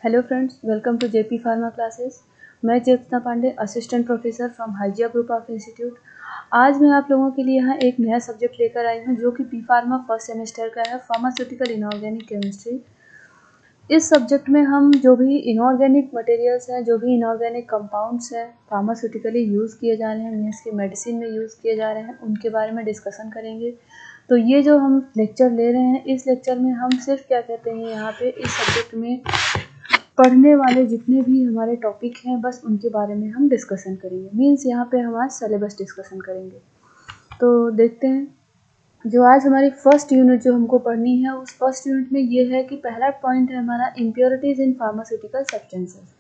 Hello friends, welcome to JP pharma classes. मैं Chetna Pandey, assistant professor from Hygia group of institute. आज मैं आप लोगों के लिए यहाँ एक नया सब्जेक्ट लेकर आई हूँ जो कि बी फार्मा फर्स्ट सेमेस्टर का है, फार्मास्यूटिकल इनऑर्गेनिक केमिस्ट्री। इस सब्जेक्ट में हम जो भी इनऑर्गेनिक मटेरियल्स हैं, जो भी इनऑर्गेनिक कंपाउंड्स हैं, फार्मास्यूटिकली यूज़ किए जा रहे हैं, मीन्स के मेडिसिन में यूज़ किए जा रहे हैं, उनके बारे में डिस्कशन करेंगे। तो ये जो हम लेक्चर ले रहे हैं, इस लेक्चर में हम सिर्फ क्या कहते हैं, यहाँ पे इस सब्जेक्ट में पढ़ने वाले जितने भी हमारे टॉपिक हैं बस उनके बारे में हम डिस्कशन करेंगे। मीन्स यहाँ पे हमारा सिलेबस डिस्कशन करेंगे। तो देखते हैं, जो आज हमारी फर्स्ट यूनिट जो हमको पढ़नी है, उस फर्स्ट यूनिट में ये है कि पहला पॉइंट है हमारा impurities in pharmaceutical substances.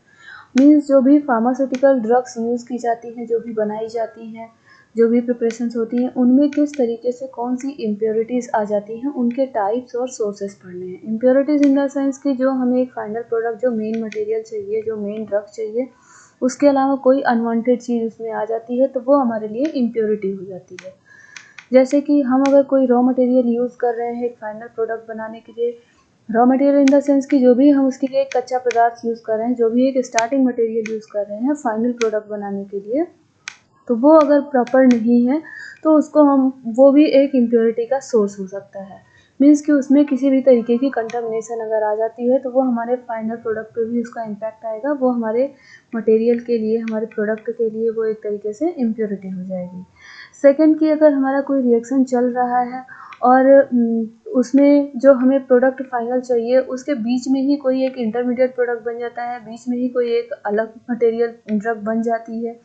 Means जो भी फार्मास्यूटिकल ड्रग्स यूज़ की जाती हैं, जो भी बनाई जाती हैं, जो भी प्रिपरेशंस होती हैं, उनमें किस तरीके से कौन सी इम्प्योरिटीज़ आ जाती हैं, उनके टाइप्स और सोर्सेस पढ़ने हैं। इम्प्योरिटीज़ इन द सेंस कि जो हमें एक फाइनल प्रोडक्ट, जो मेन मटेरियल चाहिए, जो मेन ड्रग चाहिए, उसके अलावा कोई अनवांटेड चीज़ उसमें आ जाती है तो वो हमारे लिए इम्प्योरिटी हो जाती है। जैसे कि हम अगर कोई रॉ मटेरियल यूज़ कर रहे हैं एक फाइनल प्रोडक्ट बनाने के लिए, raw material in the sense कि जो भी हम उसके लिए एक कच्चा पदार्थ यूज़ कर रहे हैं, जो भी एक स्टार्टिंग मटेरियल यूज़ कर रहे हैं फाइनल प्रोडक्ट बनाने के लिए, तो वो अगर प्रॉपर नहीं है तो उसको वो भी एक इम्प्योरिटी का सोर्स हो सकता है। मीन्स कि उसमें किसी भी तरीके की कंटामिनेशन अगर आ जाती है तो वो हमारे फाइनल प्रोडक्ट पे भी उसका इम्पैक्ट आएगा, वो हमारे मटेरियल के लिए, हमारे प्रोडक्ट के लिए वो एक तरीके से इम्प्योरिटी हो जाएगी। सेकेंड कि अगर हमारा कोई रिएक्शन चल रहा है और उसमें जो हमें प्रोडक्ट फाइनल चाहिए उसके बीच में ही कोई एक इंटरमीडिएट प्रोडक्ट बन जाता है, बीच में ही कोई एक अलग मटेरियल ड्रग बन जाती है,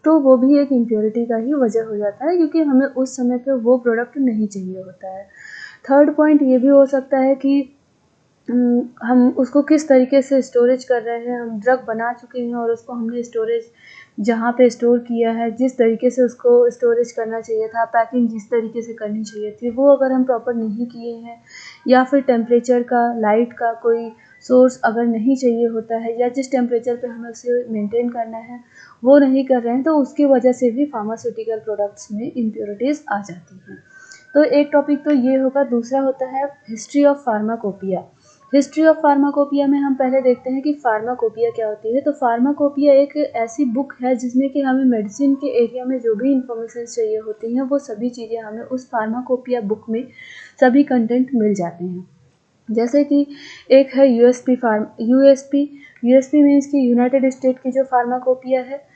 तो वो भी एक इम्प्योरिटी का ही वजह हो जाता है, क्योंकि हमें उस समय पे वो प्रोडक्ट नहीं चाहिए होता है। थर्ड पॉइंट ये भी हो सकता है कि हम उसको किस तरीके से स्टोरेज कर रहे हैं। हम ड्रग बना चुके हैं और उसको हमने स्टोरेज जहाँ पे स्टोर किया है, जिस तरीके से उसको स्टोरेज करना चाहिए था, पैकिंग जिस तरीके से करनी चाहिए थी, वो अगर हम प्रॉपर नहीं किए हैं, या फिर टेम्परेचर का, लाइट का कोई सोर्स अगर नहीं चाहिए होता है, या जिस टेम्परेचर पे हमें उसे मेंटेन करना है वो नहीं कर रहे हैं, तो उसकी वजह से भी फार्मास्यूटिकल प्रोडक्ट्स में इम्प्योरिटीज़ आ जाती हैं। तो एक टॉपिक तो ये होगा। दूसरा होता है history of pharmacopoeia. History of pharmacopoeia में हम पहले देखते हैं कि फार्माकोपिया क्या होती है। तो फार्माकोपिया एक ऐसी बुक है जिसमें कि हमें मेडिसिन के एरिया में जो भी इंफॉर्मेशन चाहिए होती हैं, वो सभी चीज़ें हमें उस फार्माकोपिया बुक में सभी कंटेंट मिल जाते हैं। जैसे कि एक है यूएसपी मीन्स कि यूनाइटेड स्टेट की जो फार्माकोपिया है।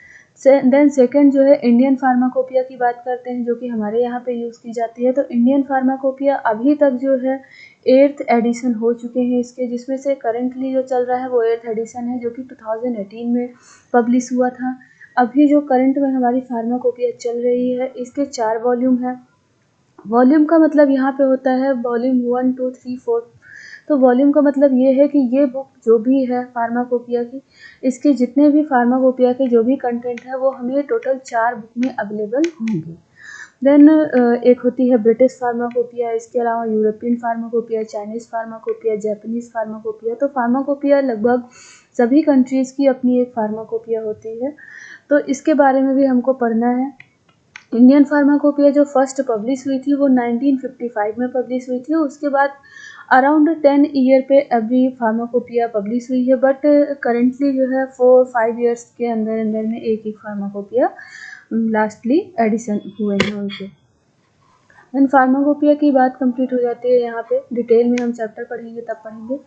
देन सेकंड जो है इंडियन फार्माकोपिया की बात करते हैं, जो कि हमारे यहाँ पे यूज़ की जाती है। तो इंडियन फार्माकोपिया अभी तक जो है 8th एडिशन हो चुके हैं इसके, जिसमें से करेंटली जो चल रहा है वो 8th एडिशन है, जो कि 2018 में पब्लिश हुआ था। अभी जो करंट में हमारी फार्माकोपिया चल रही है, इसके 4 वॉल्यूम है। वॉल्यूम का मतलब यहाँ पे होता है वॉल्यूम 1, 2, 3, 4। तो वॉल्यूम का मतलब ये है कि ये बुक जो भी है फार्माकोपिया की, इसके जितने भी फार्माकोपिया के जो भी कंटेंट है वो हमें टोटल 4 बुक में अवेलेबल होंगे। देन एक होती है ब्रिटिश फार्माकोपिया, इसके अलावा European pharmacopoeia, Chinese pharmacopoeia, Japanese pharmacopoeia. तो फार्माकोपिया लगभग सभी कंट्रीज़ की अपनी एक फार्माकोपिया होती है, तो इसके बारे में भी हमको पढ़ना है। इंडियन फार्माकोपिया जो फर्स्ट पब्लिश हुई थी वो 1955 में पब्लिश हुई थी। उसके बाद अराउंड 10 ईयर पे एवरी फार्माकोपिया पब्लिश हुई है, बट करेंटली जो है 4-5 ईयर्स के अंदर अंदर में एक फार्माकोपिया लास्टली एडिशन हुए हैं उनके। देन फार्माकोपिया की बात कंप्लीट हो जाती है। यहाँ पे डिटेल में हम चैप्टर पढ़ेंगे तब पढ़ेंगे।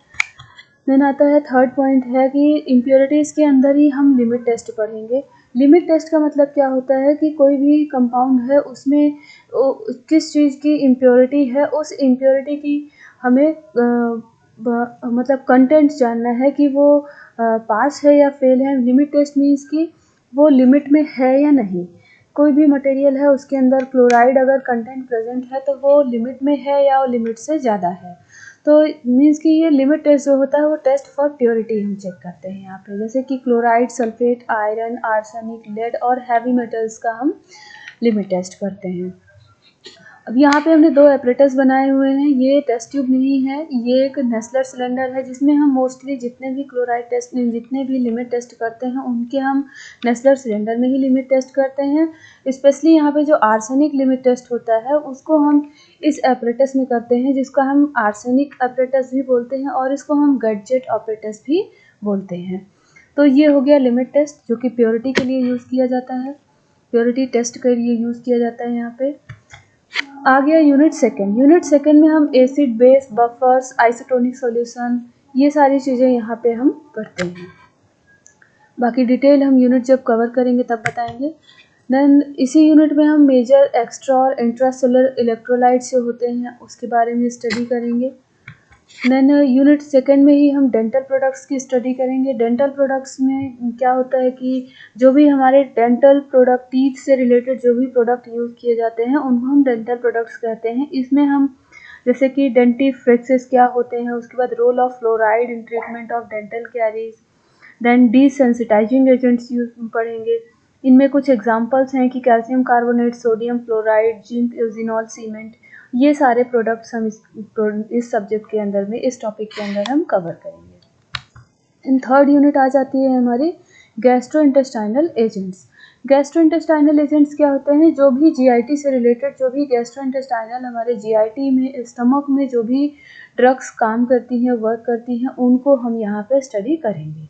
देन आता है थर्ड पॉइंट है कि इम्प्योरिटीज़ के अंदर ही हम लिमिट टेस्ट पढ़ेंगे। लिमिट टेस्ट का मतलब क्या होता है कि कोई भी कंपाउंड है उसमें किस चीज़ की इम्प्योरिटी है, उस इम्प्योरिटी की हमें मतलब कंटेंट जानना है कि वो पास है या फेल है। लिमिट टेस्ट मीन्स कि वो लिमिट में है या नहीं। कोई भी मटेरियल है उसके अंदर क्लोराइड अगर कंटेंट प्रेजेंट है तो वो लिमिट में है या वो लिमिट से ज़्यादा है। तो मीन्स कि ये लिमिट टेस्ट जो होता है वो टेस्ट फॉर प्योरिटी हम चेक करते हैं यहाँ पे। जैसे कि chloride, sulphate, iron, arsenic, lead और हैवी मेटल्स का हम लिमिट टेस्ट करते हैं। अब यहाँ पे हमने 2 एपरेटस बनाए हुए हैं। ये टेस्ट ट्यूब नहीं है, ये एक नेस्लर सिलेंडर है, जिसमें हम मोस्टली जितने भी क्लोराइड टेस्ट, जितने भी लिमिट टेस्ट करते हैं उनके हम नेस्लर सिलेंडर में ही लिमिट टेस्ट करते हैं। स्पेशली यहाँ पे जो आर्सेनिक लिमिट टेस्ट होता है उसको हम इस एपरेटस में करते हैं, जिसका हम आर्सेनिक एपरेटस भी बोलते हैं और इसको हम गैडजेट एपरेटस भी बोलते हैं। तो ये हो गया लिमिट टेस्ट जो कि प्योरिटी के लिए यूज़ किया जाता है, प्योरिटी टेस्ट के लिए यूज़ किया जाता है यहाँ पे। आ गया यूनिट सेकंड। यूनिट सेकंड में हम acid, base, buffers, isotonic solution, ये सारी चीज़ें यहाँ पे हम पढ़ते हैं। बाकी डिटेल हम यूनिट जब कवर करेंगे तब बताएंगे। देन इसी यूनिट में हम मेजर, एक्स्ट्रा और इंट्रासेलुलर इलेक्ट्रोलाइट्स जो होते हैं उसके बारे में स्टडी करेंगे। देन यूनिट सेकंड में ही हम डेंटल प्रोडक्ट्स की स्टडी करेंगे। डेंटल प्रोडक्ट्स में क्या होता है कि जो भी हमारे डेंटल प्रोडक्ट, टीथ से रिलेटेड जो भी प्रोडक्ट यूज़ किए जाते हैं उनको हम डेंटल प्रोडक्ट्स कहते हैं। इसमें हम जैसे कि डेंटिफ्रिक्सेस क्या होते हैं, उसके बाद role of fluoride in treatment of dental caries, then desensitising agents use पढ़ेंगे। इनमें कुछ एग्जांपल्स हैं कि calcium carbonate, sodium fluoride, zinc, eugenol, cement, ये सारे प्रोडक्ट्स हम इस सब्जेक्ट के अंदर में, इस टॉपिक के अंदर हम कवर करेंगे। इन थर्ड यूनिट आ जाती है हमारी gastro intestinal agents. Gastro intestinal agents क्या होते हैं? जो भी जीआईटी से रिलेटेड, जो भी गैस्ट्रो इंटेस्टाइनल हमारे जीआईटी में, स्टमक में जो भी ड्रग्स काम करती हैं, वर्क करती हैं, उनको हम यहाँ पे स्टडी करेंगे।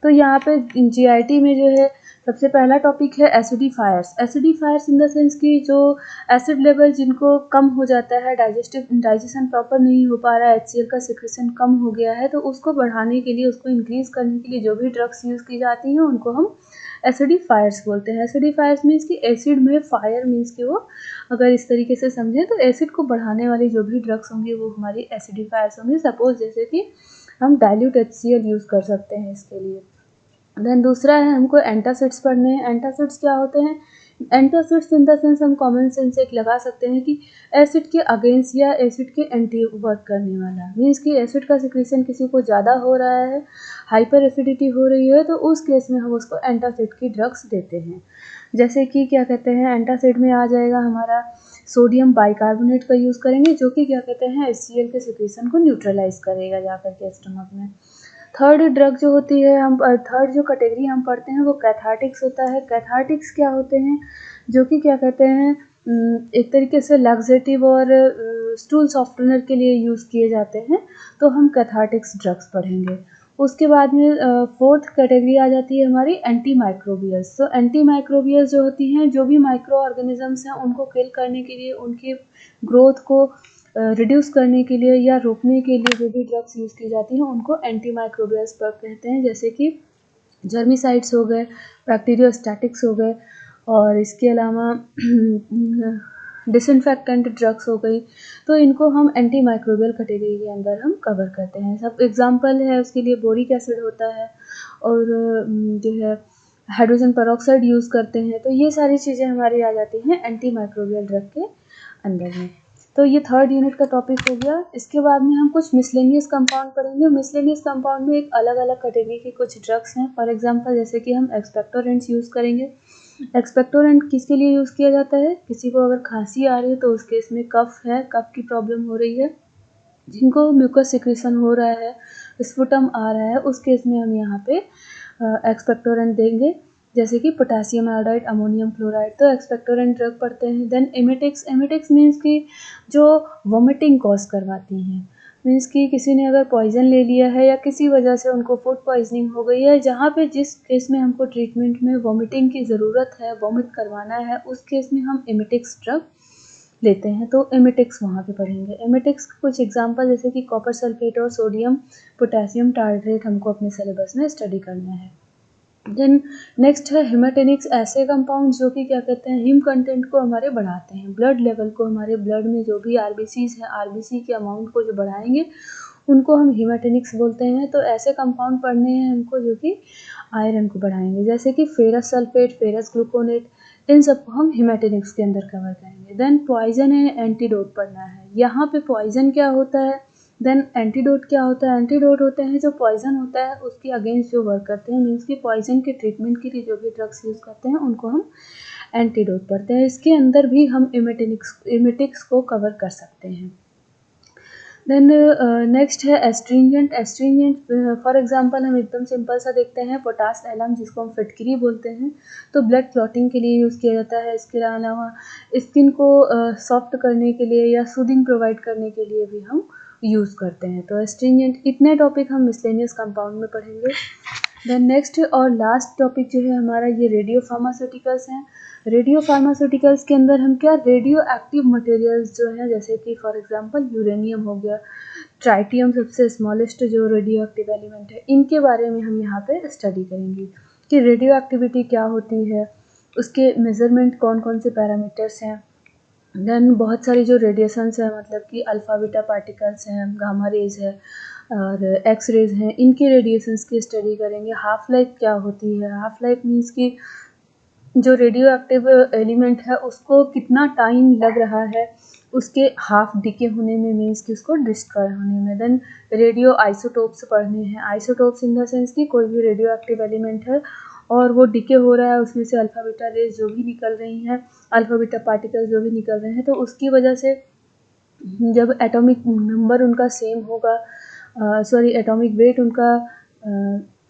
तो यहाँ पे जीआईटी में जो है सबसे पहला टॉपिक है एसिडिफायर्स। एसिडिफायर्स इन द सेंस कि जो एसिड लेवल जिनको कम हो जाता है, डाइजेशन प्रॉपर नहीं हो पा रहा है, HCl का सिक्रेशन कम हो गया है, तो उसको बढ़ाने के लिए, उसको इंक्रीज करने के लिए जो भी ड्रग्स यूज़ की जाती हैं उनको हम एसिडिफायर्स बोलते हैं। एसिडिफायर्स मीन्स कि एसिड में फायर मीन्स कि वो, अगर इस तरीके से समझें तो एसिड को बढ़ाने वाली जो भी ड्रग्स होंगी वो हमारी एसिडिफायर्स होंगी। सपोज जैसे कि हम डाइल्यूट HCl यूज़ कर सकते हैं इसके लिए। देन दूसरा है हमको एंटासिड्स पढ़ने हैं। एंटासिड्स क्या होते हैं? एंटासिड्स इन द सेंस हम कॉमन सेंस एक लगा सकते हैं कि एसिड के अगेंस्ट या एसिड के एंटी वर्क करने वाला। मीन्स कि एसिड का सिक्रेशन किसी को ज़्यादा हो रहा है, हाइपर एसिडिटी हो रही है, तो उस केस में हम उसको एंटासिड की ड्रग्स देते हैं। जैसे कि क्या कहते हैं, एंटासिड में आ जाएगा हमारा सोडियम बाइकार्बोनेट का यूज़ करेंगे, जो कि क्या कहते हैं HCl के सिक्रेशन को न्यूट्रलाइज करेगा जाकर के स्टमक में। थर्ड ड्रग जो होती है, हम थर्ड जो कैटेगरी हम पढ़ते हैं वो कैथार्टिक्स होता है। कैथार्टिक्स क्या होते हैं? जो कि क्या कहते हैं, एक तरीके से लैक्सेटिव और स्टूल सॉफ्टनर के लिए यूज़ किए जाते हैं, तो हम कैथार्टिक्स ड्रग्स पढ़ेंगे। उसके बाद में फोर्थ कैटेगरी आ जाती है हमारी एंटी माइक्रोबियल्स। तो एंटी माइक्रोबियल्स जो होती हैं, जो भी माइक्रो ऑर्गेनिजम्स हैं उनको किल करने के लिए, उनकी ग्रोथ को रिड्यूस करने के लिए या रोकने के लिए जो भी ड्रग्स यूज़ की जाती हैं उनको एंटी माइक्रोबियल्स ड्रग कहते हैं। जैसे कि जर्मिसाइड्स हो गए, बैक्टीरियोस्टैटिक्स हो गए, और इसके अलावा डिसइंफेक्टेंट ड्रग्स हो गई, तो इनको हम एंटी माइक्रोबियल कैटेगरी के अंदर हम कवर करते हैं। सब एग्जांपल है उसके लिए, बोरिक एसिड होता है और जो है हाइड्रोजन पेरोक्साइड यूज़ करते हैं। तो ये सारी चीज़ें हमारी आ जाती हैं एंटी माइक्रोबियल ड्रग के अंदर में। तो ये थर्ड यूनिट का टॉपिक हो गया। इसके बाद में हम कुछ मिसलेनियस कंपाउंड पढ़ेंगे। मिसलेनियस कंपाउंड में एक अलग अलग कैटेगरी के कुछ ड्रग्स हैं। फॉर एग्जांपल जैसे कि हम एक्सपेक्टोरेंट्स यूज़ करेंगे। एक्सपेक्टोरेंट किसके लिए यूज़ किया जाता है? किसी को अगर खांसी आ रही है तो उस केस में, कफ है, कफ की प्रॉब्लम हो रही है, जिनको म्यूकस सिक्रेशन हो रहा है, स्पुटम आ रहा है, उस केस में हम यहाँ पे एक्सपेक्टोरेंट देंगे, जैसे कि पोटेशियम आयोडाइड, अमोनियम क्लोराइड। तो एक्सपेक्टोरेंट ड्रग पढ़ते हैं। Then emetics. एमेटिक्स मीन्स कि जो वॉमिटिंग कॉज करवाती हैं। मीन्स कि किसी ने अगर पॉइजन ले लिया है या किसी वजह से उनको फूड पॉइजनिंग हो गई है, जहाँ पे जिस केस में हमको ट्रीटमेंट में वॉमिटिंग की ज़रूरत है, वॉमिट करवाना है, उस केस में हम एमेटिक्स ड्रग लेते हैं। तो एमेटिक्स वहाँ पे पढ़ेंगे। एमेटिक्स के कुछ एग्जांपल जैसे कि कॉपर सल्फेट और सोडियम पोटेशियम टार्ट्रेट हमको अपने सिलेबस में स्टडी करना है। देन नेक्स्ट है हिमेटेनिक्स। ऐसे कंपाउंड जो कि क्या कहते हैं, हिम कंटेंट को हमारे बढ़ाते हैं, ब्लड लेवल को, हमारे ब्लड में जो भी आरबीसीज हैं, आरबीसी के अमाउंट को जो बढ़ाएंगे उनको हम हिमेटेनिक्स बोलते हैं। तो ऐसे कंपाउंड पढ़ने हैं हमको जो कि आयरन को बढ़ाएंगे, जैसे कि फेरस सल्फेट, फेरस ग्लूकोनेट, इन सबको हम हिमेटेनिक्स के अंदर कवर करेंगे। देन पॉइजन एंड एंटीडोट पढ़ना है। यहाँ पे पॉइजन क्या होता है, देन एंटीडोट क्या होता है। एंटीडोट होते हैं जो पॉइजन होता है उसके अगेंस्ट जो वर्क करते हैं, मीन्स कि पॉइजन के ट्रीटमेंट के लिए जो भी ड्रग्स यूज़ करते हैं उनको हम एंटीडोट पढ़ते हैं। इसके अंदर भी हम एमेटिक्स को कवर कर सकते हैं। देन नेक्स्ट है एस्ट्रिंजेंट। एस्ट्रिंजेंट फॉर एग्जांपल हम एकदम सिंपल सा देखते हैं, पोटास एलम, जिसको हम फिटकरी बोलते हैं, तो ब्लड क्लॉटिंग के लिए यूज़ किया जाता है। इसके अलावा स्किन को सॉफ्ट करने के लिए या सूदिंग प्रोवाइड करने के लिए भी हम यूज़ करते हैं। तो एस्ट्रिंजेंट इतने टॉपिक हम मिसलेनियस कंपाउंड में पढ़ेंगे। देन नेक्स्ट और लास्ट टॉपिक जो है हमारा ये रेडियो फार्मास्यूटिकल्स हैं। रेडियो फार्मास्यूटिकल्स के अंदर हम क्या रेडियो एक्टिव मटेरियल्स जो हैं, जैसे कि फॉर एग्जांपल यूरेनियम हो गया, ट्राइटियम सबसे स्मॉलेस्ट जो रेडियो एक्टिव एलिमेंट है, इनके बारे में हम यहाँ पे स्टडी करेंगे कि रेडियो एक्टिविटी क्या होती है, उसके मेजरमेंट कौन कौन से पैरामीटर्स हैं। देन बहुत सारी जो रेडिएशंस है, मतलब कि अल्फ़ा बीटा पार्टिकल्स हैं, गामा रेज है और एक्स रेज हैं, इनकी रेडिएशंस की स्टडी करेंगे। हाफ लाइफ क्या होती है, हाफ लाइफ मीन्स कि जो रेडियो एक्टिव एलिमेंट है उसको कितना टाइम लग रहा है उसके हाफ डिके होने में, मीन्स कि उसको डिस्ट्रॉय होने में। देन रेडियो आइसोटोप्स पढ़ने हैं। आइसोटोप्स इन द सेंस कि कोई भी रेडियो एक्टिव एलिमेंट है और वो डिके हो रहा है, उसमें से अल्फ़ा बीटा रेज जो भी निकल रही हैं, अल्फ़ा बीटा पार्टिकल्स जो भी निकल रहे हैं, तो उसकी वजह से जब एटॉमिक नंबर उनका सेम होगा, एटॉमिक वेट उनका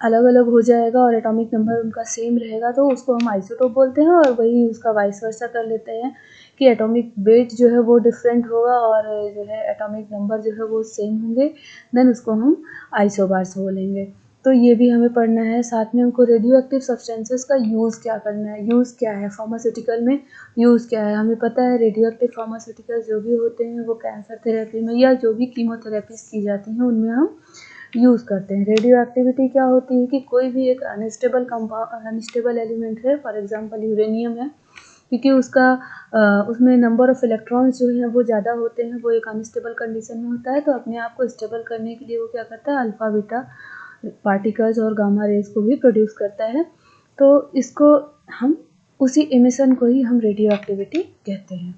अलग अलग हो जाएगा और एटॉमिक नंबर उनका सेम रहेगा, तो उसको हम आइसोटोप बोलते हैं। और वही उसका वाइस वर्सा कर लेते हैं कि एटॉमिक वेट जो है वो डिफरेंट होगा और जो है एटॉमिक नंबर जो है वो सेम होंगे, देन उसको हम आइसोबार्स बोलेंगे। तो ये भी हमें पढ़ना है। साथ में हमको रेडियो एक्टिव सब्सटेंसेस का यूज़ क्या करना है, यूज़ क्या है फार्मास्यूटिकल में, यूज़ क्या है। हमें पता है रेडियो एक्टिव फार्मास्यूटिकल जो भी होते हैं वो कैंसर थेरेपी में या जो भी कीमोथेरेपीज की जाती हैं उनमें हम यूज़ करते हैं। रेडियो एक्टिविटी क्या होती है कि कोई भी एक अनस्टेबल एलिमेंट है, फॉर एग्जांपल यूरेनियम है, क्योंकि उसमें नंबर ऑफ इलेक्ट्रॉन्स जो हैं वो ज़्यादा होते हैं, वो एक अनस्टेबल कंडीशन में होता है, तो अपने आप को स्टेबल करने के लिए वो क्या करता है, अल्फ़ा बीटा पार्टिकल्स और गामा रेज को भी प्रोड्यूस करता है। तो इसको हम उसी एमिशन को ही हम रेडियो एक्टिविटी कहते हैं।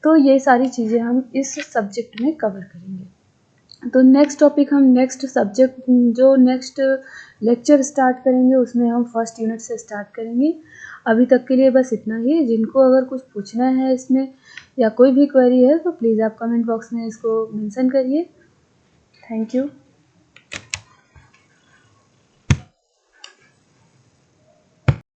तो ये सारी चीज़ें हम इस सब्जेक्ट में कवर करेंगे। तो नेक्स्ट टॉपिक हम नेक्स्ट सब्जेक्ट जो नेक्स्ट लेक्चर स्टार्ट करेंगे उसमें हम फर्स्ट यूनिट से स्टार्ट करेंगे। अभी तक के लिए बस इतना ही। जिनको अगर कुछ पूछना है इसमें या कोई भी क्वेरी है तो प्लीज़ आप कमेंट बॉक्स में इसको मेंशन करिए। Thank you.